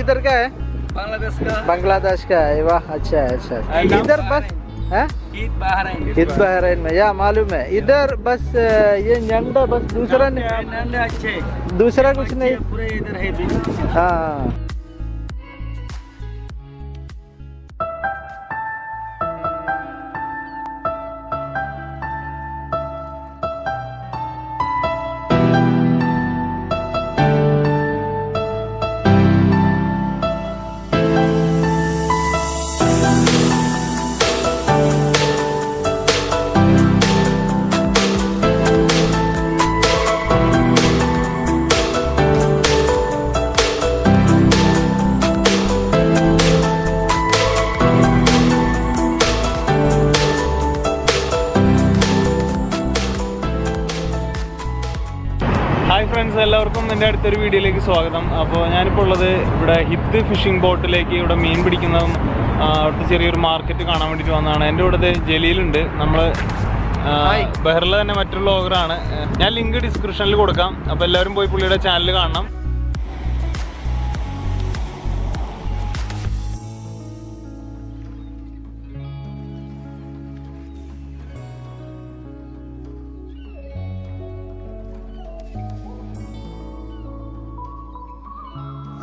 किधर का है? बांग्लादेश का। बांग्लादेश का है, वाह अच्छा है अच्छा। इधर बस है ईद बहरीन में, या मालूम है। इधर बस ये झंडा बस, दूसरा अच्छे, दूसरा कुछ नहीं पूरे इधर है। हाँ ഹായ് ഫ്രണ്ട്സ്, എല്ലാവർക്കും എൻ്റെ അടുത്തൊരു വീഡിയോയിലേക്ക് സ്വാഗതം. അപ്പോൾ ഞാനിപ്പോൾ ഉള്ളത് ഇവിടെ ഹിദ് ഫിഷിംഗ് ബോട്ടിലേക്ക് ഇവിടെ മീൻ പിടിക്കുന്നതും അവിടുത്തെ ചെറിയൊരു മാർക്കറ്റ് കാണാൻ വേണ്ടിയിട്ട് വന്നതാണ്. എൻ്റെ കൂടെ ജലീലുണ്ട്. നമ്മൾ ബഹ്റിലെ തന്നെ മറ്റൊരു വ്ളോഗറാണ്. ഞാൻ ലിങ്ക് ഡിസ്ക്രിപ്ഷനിൽ കൊടുക്കാം. അപ്പോൾ എല്ലാവരും പോയി പുള്ളിയുടെ ചാനൽ കാണണം.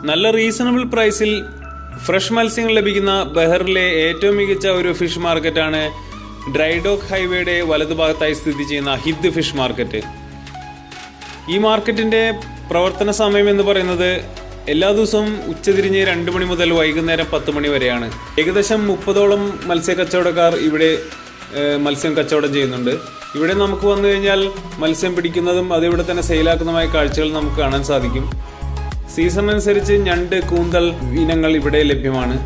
നല്ല റീസണബിൾ പ്രൈസിൽ ഫ്രഷ് മത്സ്യങ്ങൾ ലഭിക്കുന്ന ബഹറിലെ ഏറ്റവും മികച്ച ഒരു ഫിഷ് മാർക്കറ്റാണ് ഡ്രൈഡോക്ക് ഹൈവേയുടെ വലതുഭാഗത്തായി സ്ഥിതി ചെയ്യുന്ന ഹിദ് ഫിഷ് മാർക്കറ്റ്. ഈ മാർക്കറ്റിൻ്റെ പ്രവർത്തന സമയം എന്ന് പറയുന്നത് എല്ലാ ദിവസവും ഉച്ചതിരിഞ്ഞ് 2 മണി മുതൽ വൈകുന്നേരം 10 മണി വരെയാണ്. ഏകദേശം 30ഓളം മത്സ്യ കച്ചവടക്കാർ ഇവിടെ മത്സ്യം കച്ചവടം ചെയ്യുന്നുണ്ട്. ഇവിടെ നമുക്ക് വന്നു കഴിഞ്ഞാൽ മത്സ്യം പിടിക്കുന്നതും അതിവിടെ തന്നെ സെയിലാക്കുന്നതുമായ കാഴ്ചകൾ നമുക്ക് കാണാൻ സാധിക്കും. സീസൺ അനുസരിച്ച് ഞണ്ട്, കൂന്തൽ ഇനങ്ങൾ ഇവിടെ ലഭ്യമാണ്.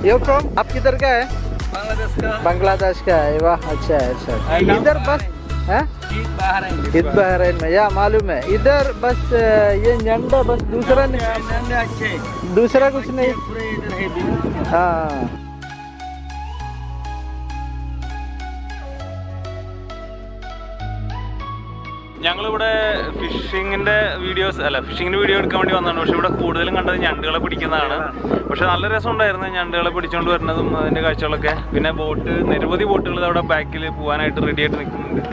ये फ्रॉम आप किधर का है? बांग्लादेश का। बांग्लादेश का है, वाह अच्छा है अच्छा। इधर बस है ईद बहरीन में, या मालूम है। इधर बस ये झंडा बस, दूसरा अच्छे, दूसरा कुछ नहीं पूरे इधर है। हाँ ഞങ്ങളിവിടെ ഫിഷിങ്ങിന്റെ വീഡിയോ എടുക്കാൻ വേണ്ടി വന്നതാണ്. പക്ഷെ ഇവിടെ കൂടുതലും കണ്ടത് ഞണ്ടുകളെ പിടിക്കുന്നതാണ്. പക്ഷെ നല്ല രസമുണ്ടായിരുന്നു ഞണ്ടുകളെ പിടിച്ചുകൊണ്ട് വരുന്നതും അതിന്റെ കാഴ്ചകളൊക്കെ. പിന്നെ നിരവധി ബോട്ടുകൾ അവിടെ ബാക്കിൽ പോകാനായിട്ട് റെഡി ആയിട്ട് നിൽക്കുന്നുണ്ട്.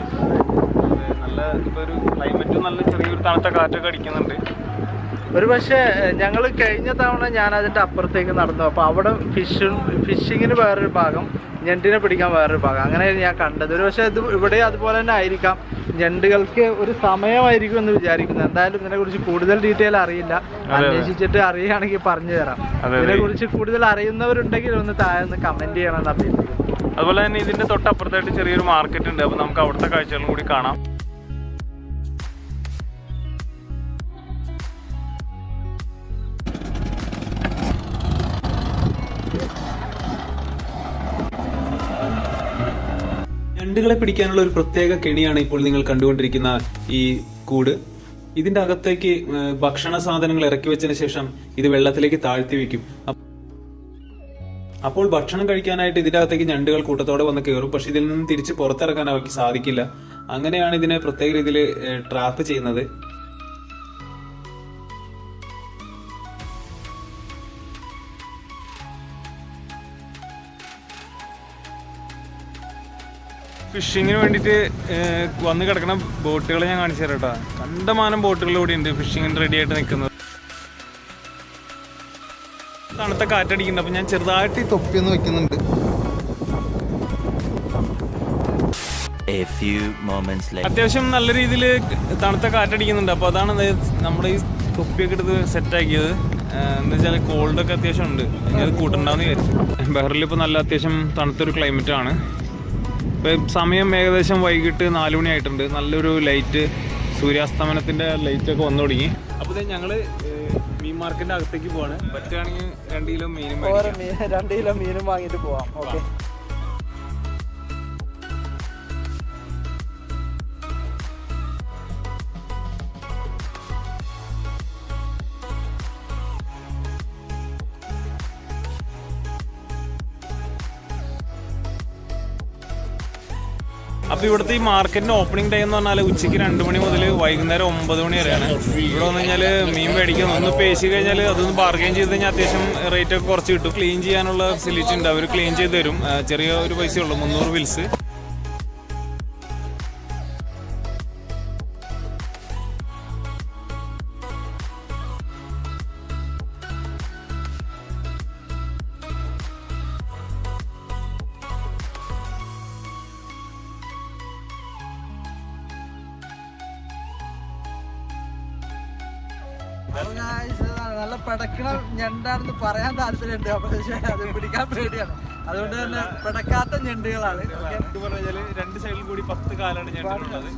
നല്ല ഇപ്പോൾ ഒരു ക്ലൈമറ്റും നല്ല ചെറിയൊരു തണുത്ത കാറ്റൊക്കെ അടിക്കുന്നുണ്ട്. ഒരു പക്ഷേ ഞങ്ങൾ കഴിഞ്ഞ തവണ ഞാൻ അതിൻ്റെ അപ്പുറത്തേക്ക് നടന്നു. അപ്പോൾ അവിടെ ഫിഷിങ്ങിന് വേറൊരു ഭാഗം, ഞണ്ടിനെ പിടിക്കാൻ വേറൊരു ഭാഗം, അങ്ങനെയാണ് ഞാൻ കണ്ടത്. ഒരു പക്ഷേ ഇവിടെ അതുപോലെ തന്നെ ആയിരിക്കാം. ഞണ്ടുകൾക്ക് ഒരു സമയമായിരിക്കും എന്ന് വിചാരിക്കുന്നു. എന്തായാലും ഇതിനെക്കുറിച്ച് കൂടുതൽ ഡീറ്റെയിൽ അറിയില്ല. അന്വേഷിച്ചിട്ട് അറിയുകയാണെങ്കിൽ പറഞ്ഞു തരാം. ഇതിനെക്കുറിച്ച് കൂടുതൽ അറിയുന്നവരുണ്ടെങ്കിൽ ഒന്ന് താഴെ ഒന്ന് കമൻറ്റ് ചെയ്യണമെന്ന് അഭ്യർത്ഥിക്കുന്നു. അതുപോലെ തന്നെ ഇതിൻ്റെ തൊട്ടപ്പുറത്തായിട്ട് ചെറിയൊരു മാർക്കറ്റ് ഉണ്ട്. അപ്പോൾ നമുക്ക് അവിടുത്തെ കാഴ്ചകളും കൂടി കാണാം. ഞണ്ടുകളെ പിടിക്കാനുള്ള ഒരു പ്രത്യേക കെണിയാണ് ഇപ്പോൾ നിങ്ങൾ കണ്ടുകൊണ്ടിരിക്കുന്ന ഈ കൂട്. ഇതിന്റെ അകത്തേക്ക് ഭക്ഷണ സാധനങ്ങൾ ഇറക്കി വെച്ചതിന് ശേഷം ഇത് വെള്ളത്തിലേക്ക് താഴ്ത്തി വെക്കും. അപ്പോൾ ഭക്ഷണം കഴിക്കാനായിട്ട് ഇതിന്റെ അകത്തേക്ക് ഞണ്ടുകൾ കൂട്ടത്തോടെ വന്ന് കയറും. പക്ഷെ ഇതിൽ നിന്ന് തിരിച്ച് പുറത്തിറക്കാൻ അവർക്ക് സാധിക്കില്ല. അങ്ങനെയാണ് ഇതിനെ പ്രത്യേക രീതിയിൽ ട്രാപ്പ് ചെയ്യുന്നത്. ഫിഷിങ്ങിന് വേണ്ടിയിട്ട് വന്ന് കിടക്കുന്ന ബോട്ടുകൾ ഞാൻ കാണിച്ചു തരാം കേട്ടോ. കണ്ടമാനം ബോട്ടുകൾ ഇവിടെ ഉണ്ട് ഫിഷിങ്ങിന് റെഡി ആയിട്ട് നിൽക്കുന്നത്. തണുത്ത കാറ്റടിക്കുന്നുണ്ട്. അപ്പോൾ ഞാൻ ചെറുതായിട്ട് ഈ തൊപ്പിയൊന്ന് വെക്കുന്നുണ്ട്. അത്യാവശ്യം നല്ല രീതിയിൽ തണുത്ത കാറ്റടിക്കുന്നുണ്ട്. അപ്പോൾ അതാണ് നമ്മുടെ ഈ തൊപ്പിയൊക്കെ എടുത്ത് സെറ്റാക്കിയത്. എന്താ വെച്ചാൽ കോൾഡൊക്കെ അത്യാവശ്യം ഉണ്ട്, അത് കൂട്ടുണ്ടാവുന്ന വിചാരിച്ചു. ബഹ്റിൽ ഇപ്പോൾ നല്ല അത്യാവശ്യം തണുത്തൊരു ക്ലൈമറ്റാണ്. ഇപ്പോൾ സമയം ഏകദേശം വൈകിട്ട് 4 മണി ആയിട്ടുണ്ട്. നല്ലൊരു ലൈറ്റ്, സൂര്യാസ്തമനത്തിൻ്റെ ലൈറ്റൊക്കെ വന്നു തുടങ്ങി. അപ്പോൾ ഞങ്ങൾ മീൻ മാർക്കറ്റിൻ്റെ അകത്തേക്ക് പോവാണ്. പറ്റുകയാണെങ്കിൽ 2 കിലോ മീനും 2 കിലോ മീനും വാങ്ങിയിട്ട് പോവാം. ഓക്കെ. അപ്പോൾ ഇവിടുത്തെ ഈ മാർക്കറ്റിൻ്റെ ഓപ്പണിംഗ് ടൈം എന്ന് പറഞ്ഞാൽ ഉച്ചയ്ക്ക് 2 മണി മുതൽ വൈകുന്നേരം 9 മണി വരെയാണ്. ഇവിടെ വന്നു കഴിഞ്ഞാൽ മീൻ മേടിക്കാൻ ഒന്ന് പേശി കഴിഞ്ഞാൽ അതൊന്ന് ബാർഗെയിൻ ചെയ്ത് കഴിഞ്ഞാൽ അത്യാവശ്യം റേറ്റൊക്കെ കുറച്ച് കിട്ടും. ക്ലീൻ ചെയ്യാനുള്ള ഫെസിലിറ്റി ഉണ്ട്, അവർ ക്ലീൻ ചെയ്ത് തരും. ചെറിയ ഒരു പൈസയുള്ളൂ, 300 ബിൽസ്. നല്ല പടക്കണ ഞണ്ടാണെന്ന് പറയാൻ താല്പര്യമുണ്ട്, പക്ഷേ അത് പിടിക്കാൻ പേടിയാണ്. അതുകൊണ്ട് തന്നെ പിടക്കാത്ത ഞണ്ടുകളാണ്. 2 സൈഡിൽ കൂടി 10 കാലാണ് ഞണ്ടുള്ളത്.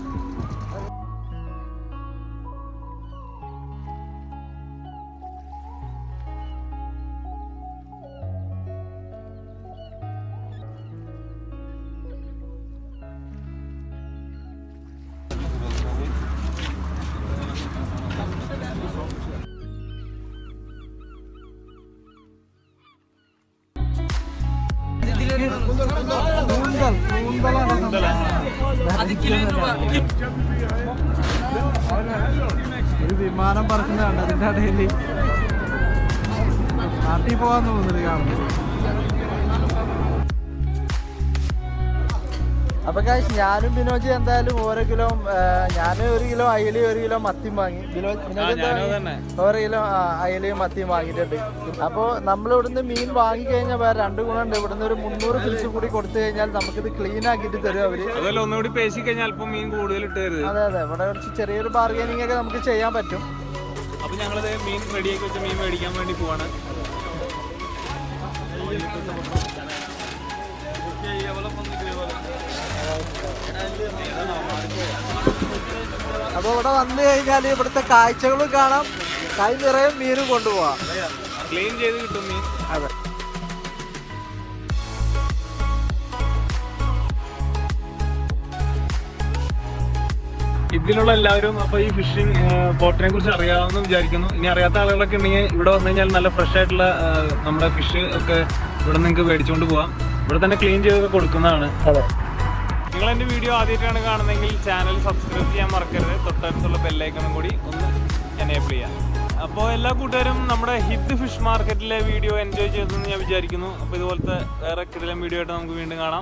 ഒരു വിമാനം പറക്കുന്നതാണ് അതിൻ്റെ ഇടയിൽ. നാട്ടിൽ പോകാൻ തോന്നുന്നില്ല കാണുന്നത്. അപ്പൊ ഗൈസ്, ഞാനും ബിനോജി എന്തായാലും ഓരോ കിലോ, ഞാൻ 1 കിലോ അയലയും 1 കിലോ മത്തിയും വാങ്ങി. ബിനോജ് 1 കിലോ അയലയും മത്തിയും വാങ്ങിയിട്ടുണ്ട്. അപ്പോൾ നമ്മളിവിടുന്ന് മീൻ വാങ്ങിക്കഴിഞ്ഞാൽ വേറെ 2 ഗുണമുണ്ട്. ഇവിടുന്ന് ഒരു 300 ഫിൽസ് കൂടി കൊടുത്തു കഴിഞ്ഞാൽ നമുക്കിത് ക്ലീൻ ആക്കിയിട്ട് തരും അവര്. ഒന്നുകൂടി പേശി കഴിഞ്ഞാൽ മീൻ കൂടുതൽ ഇട്ട് തരും. അതെ അതെ, ഇവിടെ കുറച്ച് ചെറിയൊരു ബാർഗൈനിങ് ഒക്കെ നമുക്ക് ചെയ്യാൻ പറ്റും. അപ്പൊ ഞങ്ങളത് മീൻ റെഡിയാക്കി വെച്ച മീൻ മേടിക്കാൻ വേണ്ടി പോവാണ്. അപ്പൊ ഇവിടെ വന്നു കഴിഞ്ഞാൽ ഇവിടുത്തെ കാഴ്ചകളും കാണാം, കൈ നിറയെ മീനും കൊണ്ടുപോവാം. ക്ലീൻ ചെയ്ത് കിട്ടും മീൻ. അതെ. ഇതിലുള്ള എല്ലാവരും അപ്പോൾ ഈ ഫിഷിംഗ് ബോട്ടിനെ കുറിച്ച് അറിയാമെന്ന് വിചാരിക്കുന്നു. ഇനി അറിയാത്ത ആളുകളൊക്കെ ഉണ്ടെങ്കിൽ ഇവിടെ വന്നു കഴിഞ്ഞാൽ നല്ല ഫ്രഷ് ആയിട്ടുള്ള നമ്മുടെ ഫിഷ് ഒക്കെ ഇവിടെ നിങ്ങൾക്ക് മേടിച്ചുകൊണ്ട് പോവാം. ഇവിടെ തന്നെ ക്ലീൻ ചെയ്തൊക്കെ കൊടുക്കുന്നതാണ്. അതെ. നിങ്ങൾ എൻ്റെ വീഡിയോ ആദ്യമായിട്ടാണ് കാണുന്നതെങ്കിൽ ചാനൽ സബ്സ്ക്രൈബ് ചെയ്യാൻ മറക്കരുത്. തൊട്ടടുത്തുള്ള ബെല്ലൈക്കണും കൂടി ഒന്ന് എനേബിൾ ചെയ്യാം. അപ്പോൾ എല്ലാ കൂട്ടുകാരും നമ്മുടെ ഹിദ് ഫിഷ് മാർക്കറ്റിലെ വീഡിയോ എൻജോയ് ചെയ്തെന്ന് ഞാൻ വിചാരിക്കുന്നു. അപ്പോൾ ഇതുപോലത്തെ വേറെ കിടിലൻ വീഡിയോ ആയിട്ട് നമുക്ക് വീണ്ടും കാണാം.